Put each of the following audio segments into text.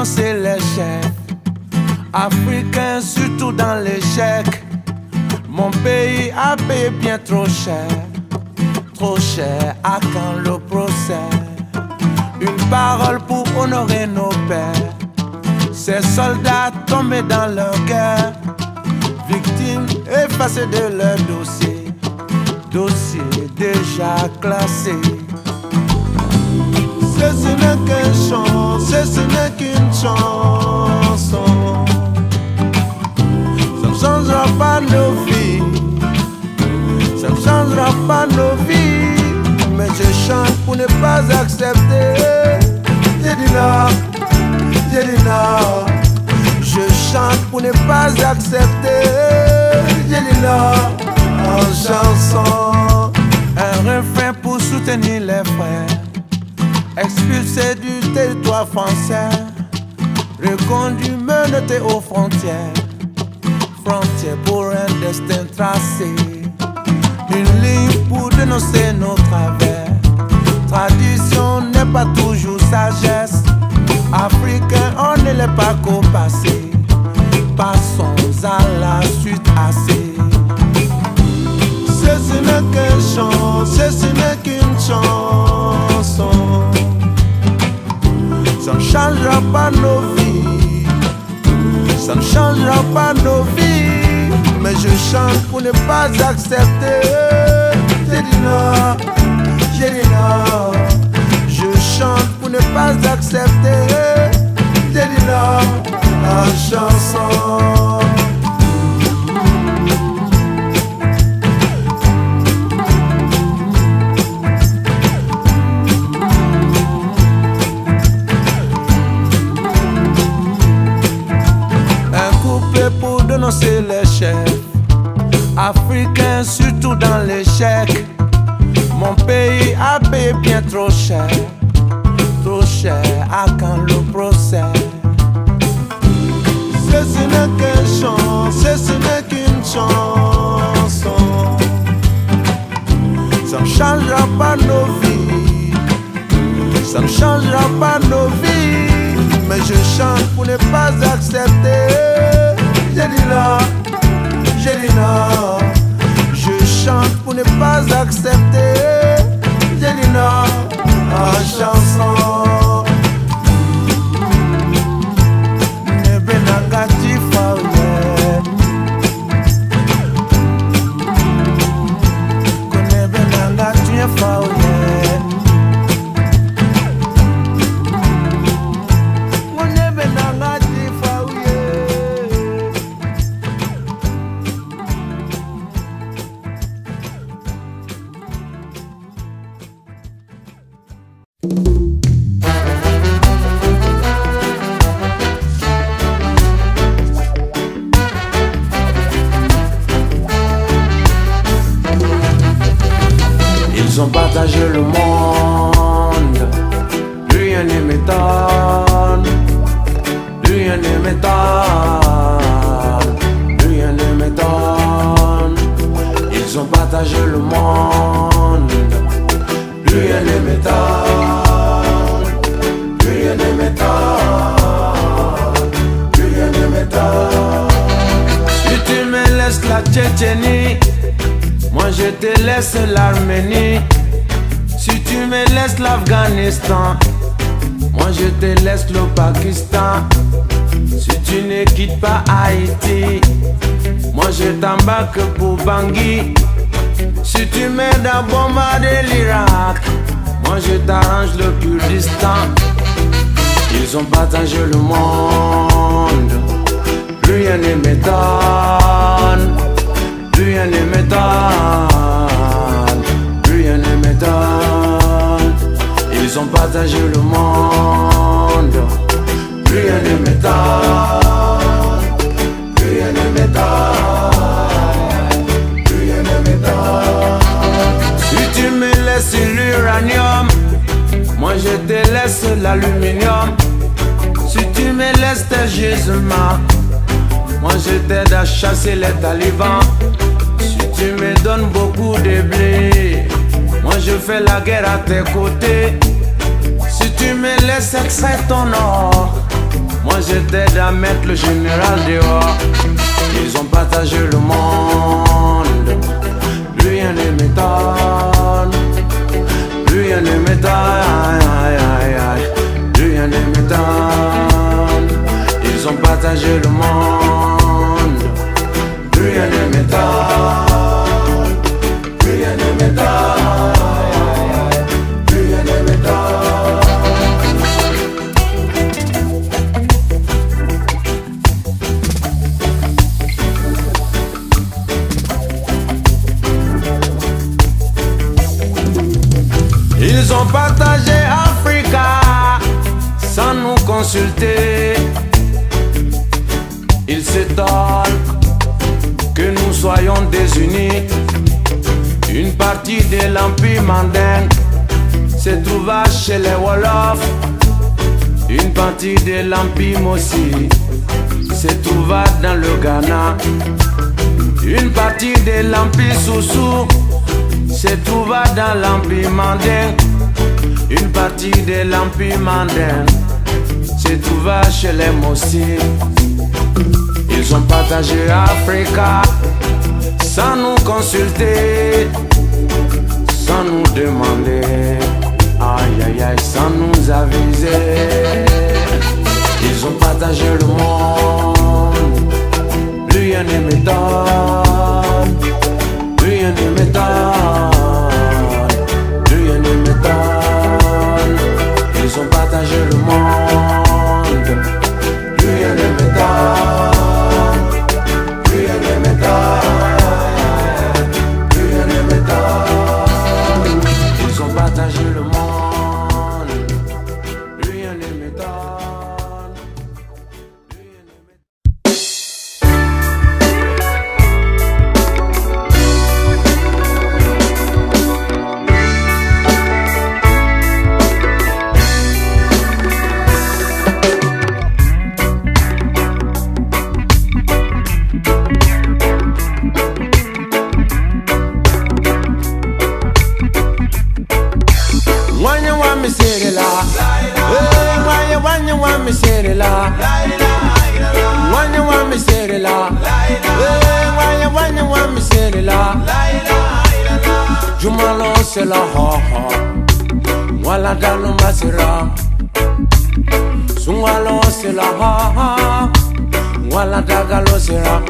dénoncer les chefs africains, surtout dans l'échec. Mon pays a payé bien trop cher à quand le procès. Une parole pour honorer nos pères, ces soldats tombés dans leur guerre, victimes effacées de leur dossier déjà classé. Ce n'est qu'un chant, ce n'est qu'une chanson. Ça ne changera pas nos vies, ça ne changera pas nos vies. Mais je chante pour ne pas accepter. J'ai dit non, j'ai dit non. Je chante pour ne pas accepter. J'ai dit non en chanson. Un refrain pour soutenir les frères expulsés du territoire français, reconduits, menottés aux frontières pour un destin tracé. Une ligne pour dénoncer nos travers. Tradition n'est pas toujours sagesse. Africains, on ne l'est pas qu'au passé. Passons à la suite assez. Ce n'est qu'un chant, ce n'est qu'une chanson. Ça ne changera pas nos vies, ça ne changera pas nos vies. Mais je chante pour ne pas accepter. J'ai dit non, j'ai dit non. Je chante pour ne pas accepter. J'ai dit non en chanson. Pour dénoncer les chefs africains, surtout dans l'échec. Mon pays a payé bien trop cher à quand le procès. Ce n'est qu'un chant, ce n'est qu'une chanson. Ça ne changera pas nos vies, ça ne changera pas nos vies. Mais je chante pour ne pas accepter. J'ai dit non, j'ai dit non. Je chante pour ne pas accepter. J'ai dit non en chanson. Nebe nangati faouye, konebe nangati faouye. Ils ont partagé le monde, plus rien ne m'étonne, plus rien ne m'étonne, plus rien ne m'étonne. Ils ont partagé le monde, plus rien ne m'étonne, plus rien ne m'étonne, plus rien ne m'étonne. Si tu me laisses la Tchétchénie, moi je te laisse l'Arménie. Si tu me laisses l'Afghanistan, moi je te laisse le Pakistan. Si tu ne quittes pas Haïti, moi je t'embarque pour Bangui. Si tu m'aides à bombarder l'Irak, moi je t'arrange le Kurdistan. Ils ont partagé le monde, plus rien ne m'étonne, plus rien ne m'étonne, plus rien ne m'étonne. Ils ont partagé le monde, plus rien ne m'étonne, plus rien ne m'étonne, plus rien ne m'étonne. Si tu me laisses l'uranium, moi je te laisse l'aluminium. Si tu me laisses tes gisements, moi je t'aide à chasser les talibans. Si tu me donnes beaucoup de blé, moi je fais la guerre à tes côtés. Si tu me laisses extraire ton or, Moi je t'aide à mettre le général dehors. Ils ont partagé le monde. Plus rien ne m'étonne. Plus rien ne m'étonne. Plus rien ne m'étonne. Ils ont partagé le monde. Plus rien ne m'étonne. Plus rien ne m'étonne. Plus rien ne m'étonne. Ils ont partagé Africa sans nous consulter. Ils s'étonnent que nous soyons désunis. Une partie de l'empire mandingue se trouva chez les Wolofs. Une partie de l'empire Mossi se trouva dans le Ghana. Une partie de l'empire Soussou se trouva dans l'empire mandingue. Une partie de l'empire mandingue se trouva chez les Mossi. Ils ont partagé Africa sans nous consulter, sans nous demander, aïe aïe aïe, sans nous aviser. Ils ont partagé le monde. Plus rien ne m'étonne. Plus rien ne m'étonne. Plus rien ne m'étonne. Ils ont partagé le monde. Plus rien ne m'étonne. Plus rien ne m'étonne. Plus rien ne m'étonne. Ils ont partagé le monde. Plus rien ne m'étonne. Plus rien ne m'étonne. Jumalo se la ha ha, wala dalu masira. Sungalo se la ha ha, wala dagalo sira.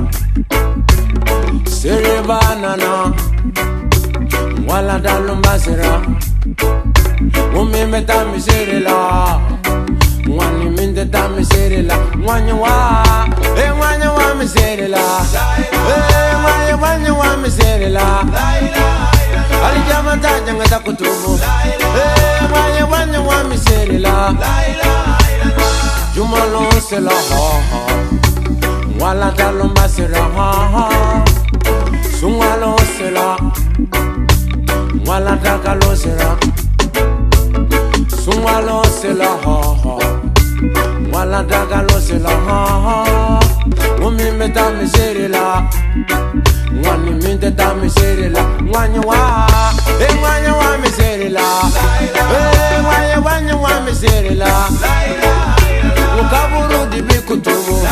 Sere banana, wala dalu masira. Umi meta misere la, wani minde ta misere la. Wanywa misere la, wanywa misere la. Ali jamanta jangata kutubu, wanywa misere la. Jumalo se la ha ha, wala dalu masira ha ha. Sungalo se la, wala dagalo sira. Sungalo se la ha ha, wala dagalo se la ha ha. Umi meta misere la, wani minte ta misere la. Wanywa misere la, wanywa misere la. Ukaburu di bikutubu,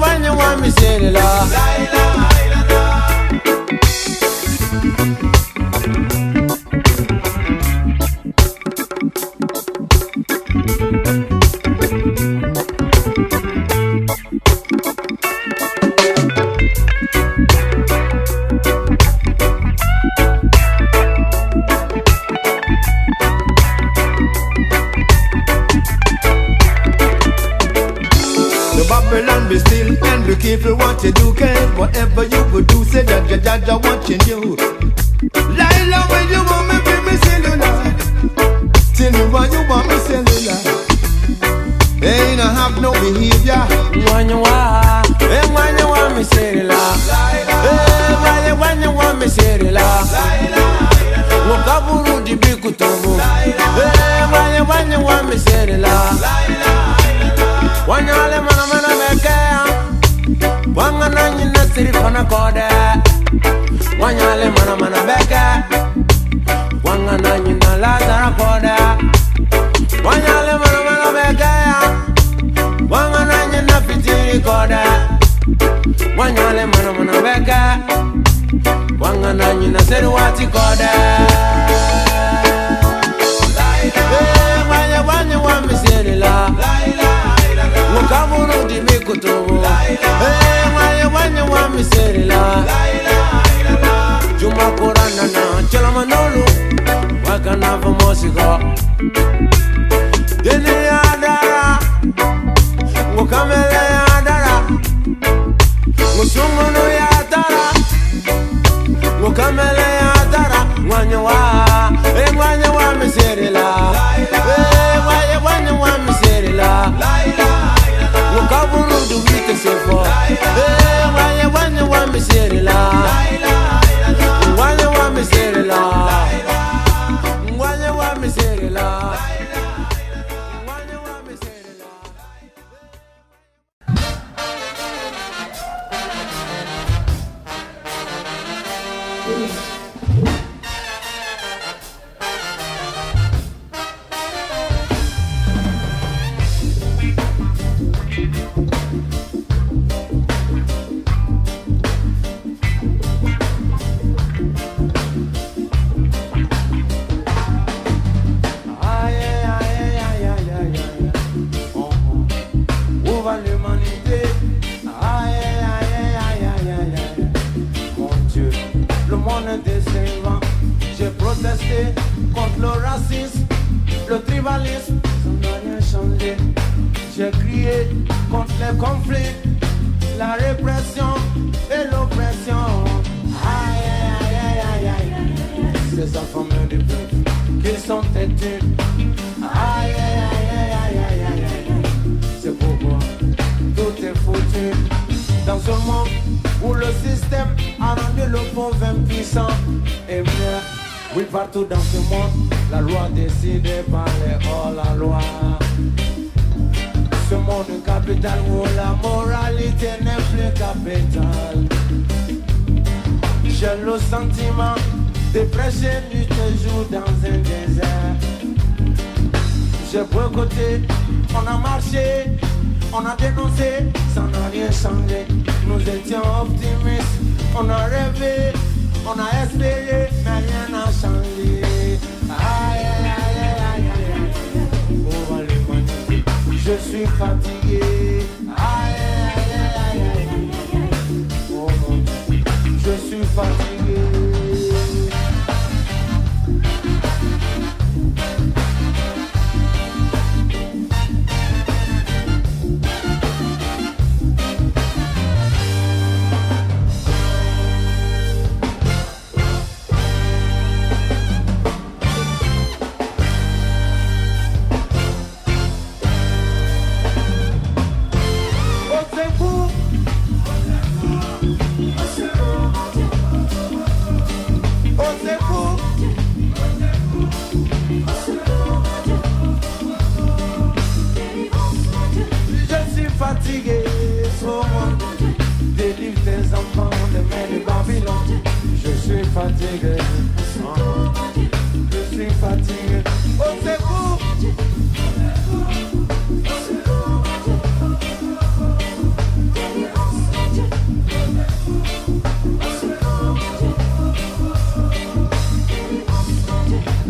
wanywa misere la. Babylon be still and be careful what you do, cause whatever you would do, say that your judge are watching you. Laila, when you want me, be me cellular. Tell me why you want me cellular. Ain't I have no behavior. When you want me cellular. When you want me cellular. Wakaburu di bikutubu. When you want me cellular. Wanyale mana mana mekea, wangana nyina siri fana kode. Wanyale mana mana mekea, wangana nyina lazara kode. Wanyale mana mana mekea, wangana nyina seri wati kode wanya wanya wa miseri la mukamuru di mikutubu wanya wanya wa miseri la Juma Korana na chala manolu wakana famosiko Deni adara mukamele adara musumuno ya adara mukamele adara wanya wa miserila wanya wa miserila mukaburu duwite sefo wanya wa miserila wanya wa miserila wanya wa miserila contre le racisme, le tribalisme, ça n'a rien changé. J'ai crié contre les conflits, la répression et l'oppression. Aïe, aïe, aïe, aïe, aïe, ces enfants du peuple, qu'ils sont têtus. Aïe, aïe, aïe, aïe, aïe, aïe, aïe, c'est pourquoi tout est foutu. Dans ce monde où le système a rendu le pauvre impuissant et mieux. Oui, partout dans ce monde, la loi décidée par les hors-la-loi. Ce monde capital où la moralité n'est plus capitale. J'ai le sentiment de prêcher nuit et jour dans un désert. J'ai boycotté, on a marché, on a dénoncé, ça n'a rien changé. Nous étions optimistes, on a rêvé. On a espéré, mais rien n'a changé. Aïe, aïe, aïe, aïe, aïe, aïe. Oh, l'humanité, je suis fatigué. Aïe, aïe, aïe, aïe, aïe. Oh mon Dieu, je suis fatigué. Fatigué, oh mon Dieu, délivre tes enfants de main de Babylone. Je suis fatigué, je suis fatigué. Oh c'est vous,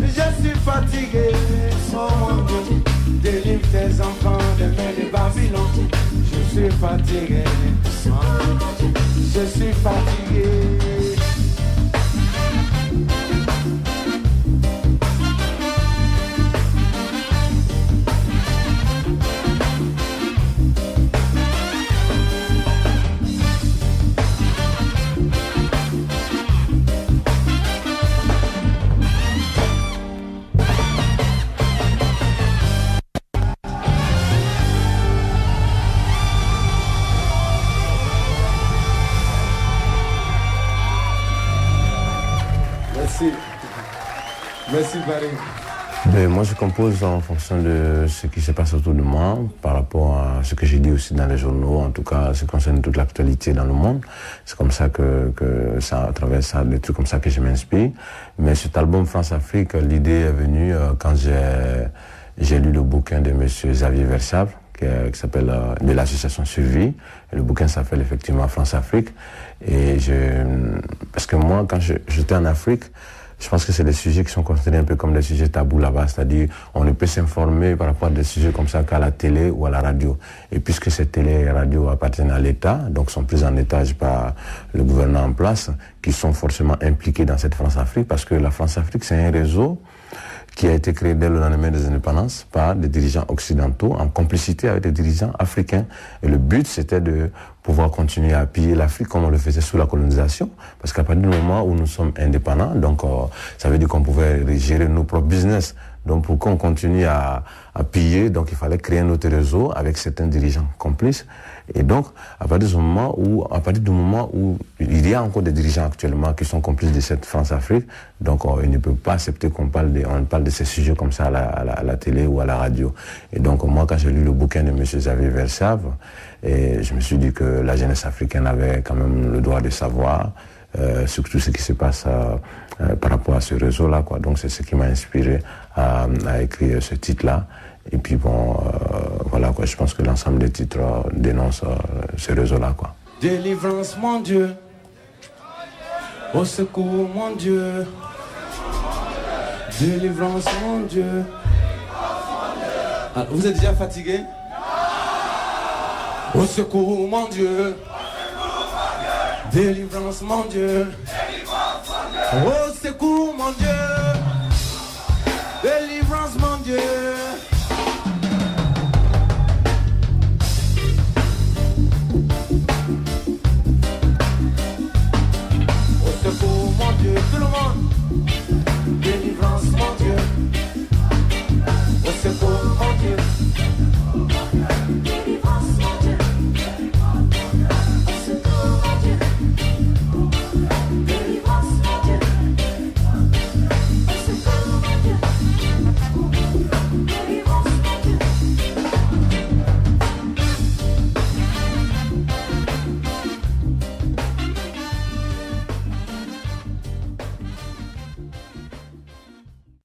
je suis fatigué, oh mon Dieu, délivre tes enfants de main de Babylone. Je suis fatigué, je suis fatigué. Merci Barry. Moi je compose en fonction de ce qui se passe autour de moi, par rapport à ce que j'ai dit aussi dans les journaux, en tout cas ce qui concerne toute l'actualité dans le monde. C'est comme ça que ça, à travers ça, des trucs comme ça que je m'inspire. Mais cet album France-Afrique, l'idée est venue quand j'ai lu le bouquin de M. Xavier Verschaffre, qui s'appelle de l'association Survie. Et le bouquin s'appelle effectivement France-Afrique. Et parce que moi, quand j'étais en Afrique, je pense que c'est des sujets qui sont considérés un peu comme des sujets tabous là-bas, c'est-à-dire on ne peut s'informer par rapport à des sujets comme ça qu'à la télé ou à la radio. Et puisque ces télé et radio appartiennent à l'État, donc sont prises en étage par le gouvernement en place, qui sont forcément impliqués dans cette France-Afrique, parce que la France-Afrique, c'est un réseau qui a été créé dès le lendemain des indépendances par des dirigeants occidentaux en complicité avec des dirigeants africains. Et le but, c'était de pouvoir continuer à piller l'Afrique comme on le faisait sous la colonisation. Parce qu'à partir du moment où nous sommes indépendants, donc ça veut dire qu'on pouvait gérer nos propres business. Donc pour qu'on continue à piller, donc il fallait créer un autre réseau avec certains dirigeants complices. Et donc, à partir du moment où il y a encore des dirigeants actuellement qui sont complices de cette France-Afrique, donc ils ne peuvent pas accepter qu'on parle de ces sujets comme ça à la télé ou à la radio. Et donc, moi, quand j'ai lu le bouquin de M. Xavier Versave, et je me suis dit que la jeunesse africaine avait quand même le droit de savoir, surtout ce qui se passe par rapport à ce réseau-là, quoi. Donc, c'est ce qui m'a inspiré à écrire ce titre-là. Et puis bon, voilà quoi, je pense que l'ensemble des titres dénoncent ce réseau-là, quoi. Délivrance, mon Dieu. Au secours, mon Dieu. Délivrance, mon Dieu. Ah, vous êtes déjà fatigué? Au secours, mon Dieu. Délivrance, mon Dieu. Au secours, mon Dieu. Délivrance, mon Dieu. Au secours, mon Dieu, tout le monde.